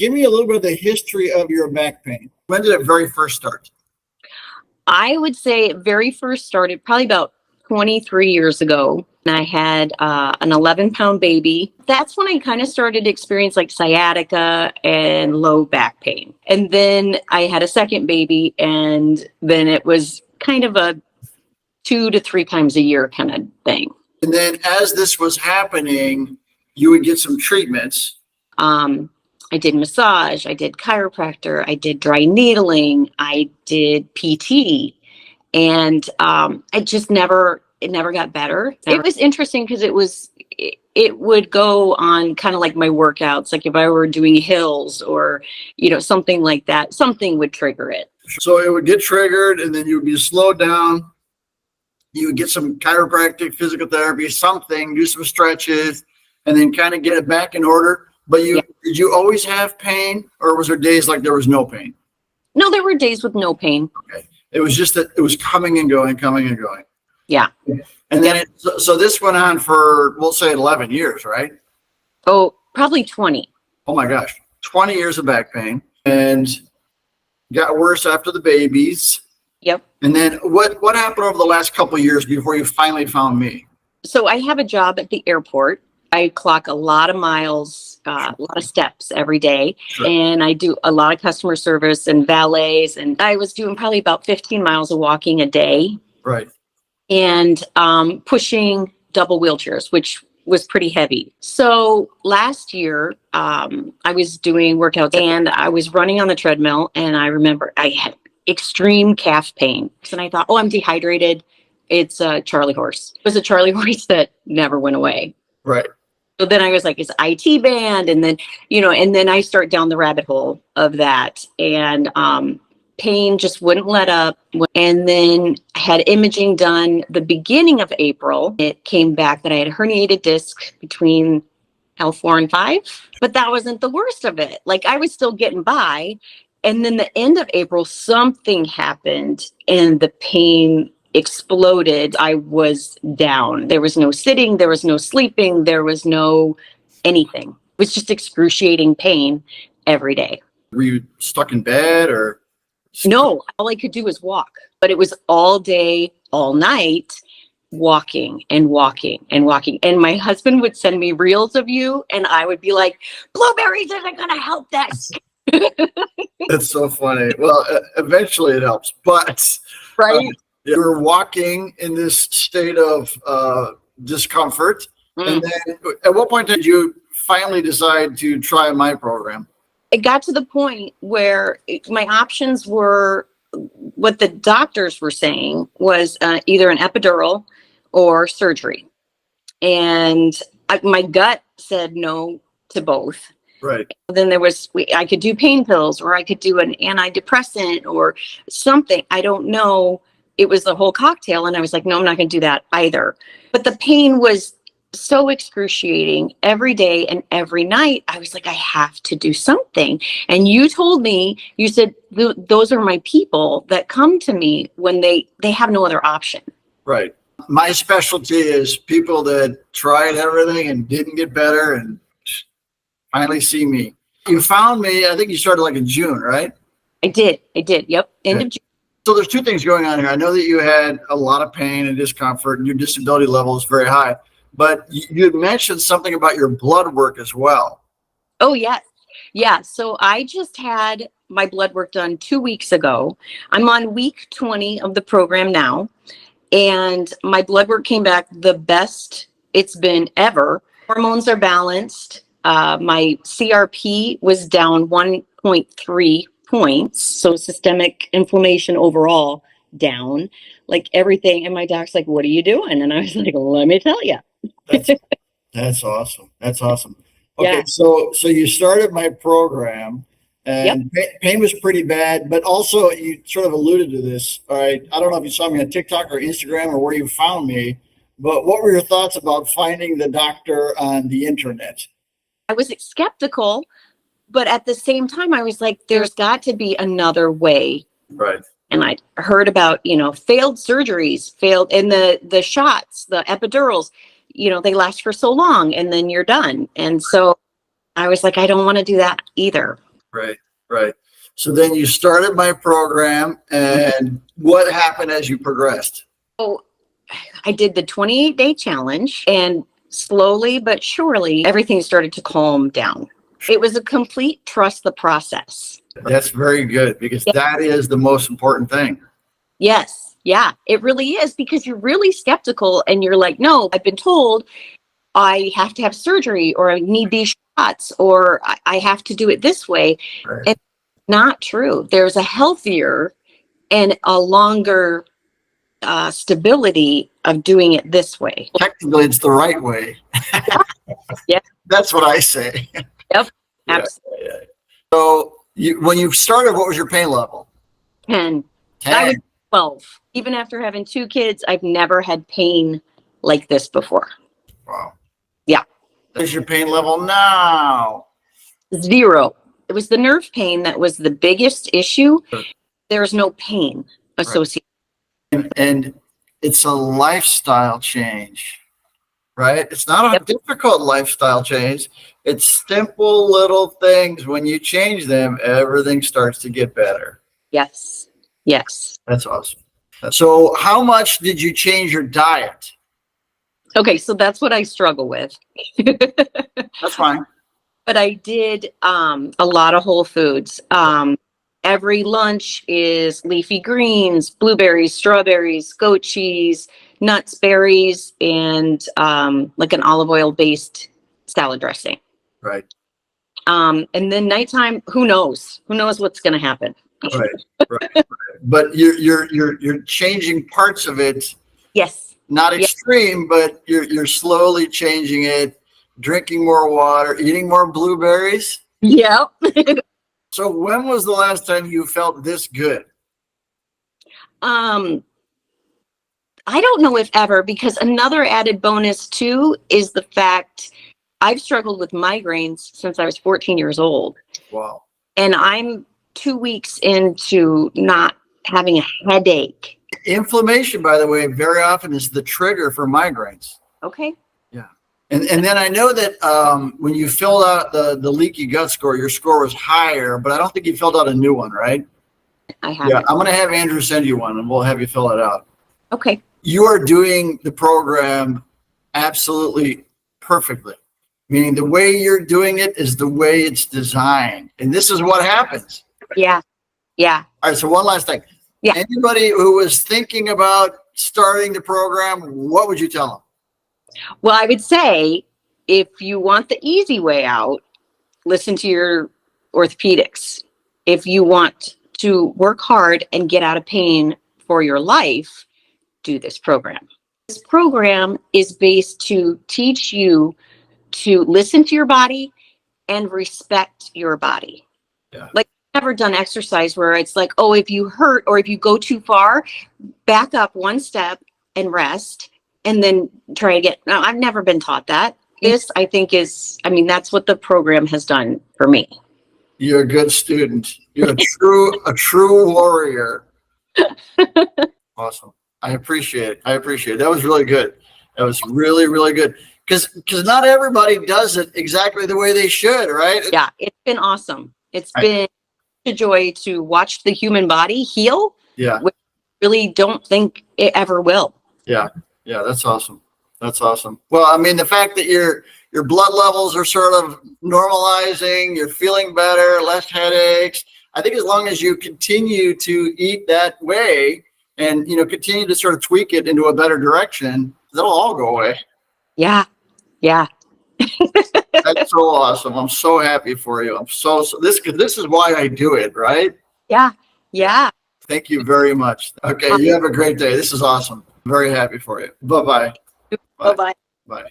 Give me a little bit of the history of your back pain. When did it very first start? I would say it very first started probably about 23 years ago. And I had an 11-pound baby. That's when I kind of started to experience like sciatica and low back pain. And then I had a second baby, and then it was kind of a 2 to 3 times a year kind of thing. And then as this was happening, you would get some treatments. I did massage, I did chiropractor, I did dry needling, I did PT, and it never got better. It was interesting because it would go on kind of like my workouts. Like if I were doing hills or, something like that, something would trigger it. So it would get triggered, and then you would be slowed down. You would get some chiropractic, physical therapy, something, do some stretches, and then kind of get it back in order. But did you always have pain, or was there days like there was no pain? No, there were days with no pain. Okay. It was just that it was coming and going, coming and going. Yeah. And then so this went on for, we'll say 11 years, right? Oh, probably 20. Oh my gosh. 20 years of back pain, and got worse after the babies. Yep. And then what happened over the last couple of years before you finally found me? So I have a job at the airport. I clock a lot of miles, a lot of steps every day. Sure. And I do a lot of customer service and valets. And I was doing probably about 15 miles of walking a day. Right. And pushing double wheelchairs, which was pretty heavy. So last year, I was doing workouts and I was running on the treadmill, and I remember I had extreme calf pain. And I thought, I'm dehydrated. It's a Charlie horse. It was a Charlie horse that never went away. Right. So then I was like, it's IT band. And then, and then I start down the rabbit hole of that. And pain just wouldn't let up. And then I had imaging done the beginning of April. It came back that I had a herniated disc between L4 and 5. But that wasn't the worst of it. Like I was still getting by. And then the end of April, something happened and the pain exploded. I was down. There was no sitting, there was no sleeping, there was no anything. It was just excruciating pain every day. Were you stuck in bed or? No, all I could do was walk. But it was all day, all night, walking and walking and walking. And my husband would send me reels of you, and I would be like, blueberries isn't going to help that. That's so funny. Well, eventually it helps, but right. You were walking in this state of discomfort. And then at what point did you finally decide to try my program? It got to the point where my options were, what the doctors were saying was either an epidural or surgery. And my gut said no to both. Right. Then I could do pain pills, or I could do an antidepressant or something. I don't know. It was the whole cocktail. And I was like, no, I'm not going to do that either. But the pain was so excruciating every day and every night. I was like, I have to do something. And you told me, you said, those are my people that come to me when they have no other option. Right. My specialty is people that tried everything and didn't get better and finally see me. You found me, I think you started like in June, right? I did. Yep. End of June. So there's two things going on here. I know that you had a lot of pain and discomfort, and your disability level is very high, but you had mentioned something about your blood work as well. Oh, yes. Yeah. So I just had my blood work done 2 weeks ago. I'm on week 20 of the program now, and my blood work came back the best it's been ever. Hormones are balanced. My CRP was down 1.3 points. So systemic inflammation overall down, like everything. And my doc's like, what are you doing? And I was like, let me tell you. That's awesome. That's awesome. Okay. Yeah. So you started my program, and pain was pretty bad, but also you sort of alluded to this. All right. I don't know if you saw me on TikTok or Instagram or where you found me, but what were your thoughts about finding the doctor on the internet? I was skeptical, but at the same time, I was like, there's got to be another way. Right. And I heard about, failed surgeries, and the shots, the epidurals, they last for so long and then you're done. And so I was like, I don't want to do that either. Right. Right. So then you started my program, and what happened as you progressed? So I did the 28-day challenge, and slowly but surely everything started to calm down. It was a complete trust the process. That's very good, because that is the most important thing. Yes. Yeah, it really is, because you're really skeptical and you're like, no, I've been told I have to have surgery, or I need these shots, or I have to do it this way. Right. And not true. There's a healthier and a longer stability of doing it this way. Technically, it's the right way. Yeah. That's what I say. Yep. Yeah. Absolutely. Yeah. So when you started, what was your pain level? 10. 10. I was 12. Even after having 2 kids, I've never had pain like this before. Wow. Yeah. What is your pain level now? 0. It was the nerve pain that was the biggest issue. There's no pain associated. And it's a lifestyle change, right? It's not a difficult lifestyle change. It's simple little things. When you change them, everything starts to get better. Yes. Yes. That's awesome. So how much did you change your diet? Okay, so that's what I struggle with. That's fine. But I did a lot of whole foods. Every lunch is leafy greens, blueberries, strawberries, goat cheese, nuts, berries, and like an olive oil based salad dressing. Right. And then nighttime, who knows? Who knows what's going to happen? Right. Right. But you're changing parts of it. Yes. Not extreme, but you're slowly changing it. Drinking more water, eating more blueberries. Yeah. So when was the last time you felt this good? I don't know if ever, because another added bonus too is the fact I've struggled with migraines since I was 14 years old. Wow. And I'm 2 weeks into not having a headache. Inflammation, by the way, very often is the trigger for migraines. Okay. Yeah. And then I know that when you filled out the leaky gut score, your score was higher, but I don't think you filled out a new one, right? I haven't. Yeah, I'm going to have Andrew send you one, and we'll have you fill it out. Okay. You are doing the program absolutely perfectly, meaning the way you're doing it is the way it's designed. And this is what happens. Yeah. Yeah. All right, so one last thing. Yeah. Anybody who was thinking about starting the program, what would you tell them? Well, I would say if you want the easy way out, listen to your orthopedics. If you want to work hard and get out of pain for your life, do this program. This program is based to teach you to listen to your body and respect your body. Yeah. Like, I've never done exercise where it's like, oh, if you hurt or if you go too far, back up one step and rest and then try again. No, I've never been taught that. This, I think, that's what the program has done for me. You're a good student. You're a true warrior. Awesome. I appreciate it. That was really good. That was really, really good. Because not everybody does it exactly the way they should, right? Yeah, it's been awesome. It's been a joy to watch the human body heal. Yeah. Which I really don't think it ever will. Yeah. Yeah, that's awesome. That's awesome. Well, I mean, the fact that your blood levels are sort of normalizing, you're feeling better, less headaches. I think as long as you continue to eat that way and, continue to sort of tweak it into a better direction, that'll all go away. Yeah. Yeah. That's so awesome. I'm so happy for you. This is why I do it, right? Yeah. Yeah. Thank you very much. Okay. You have a great day. This is awesome. Very happy for you. Bye-bye. Bye-bye. Bye.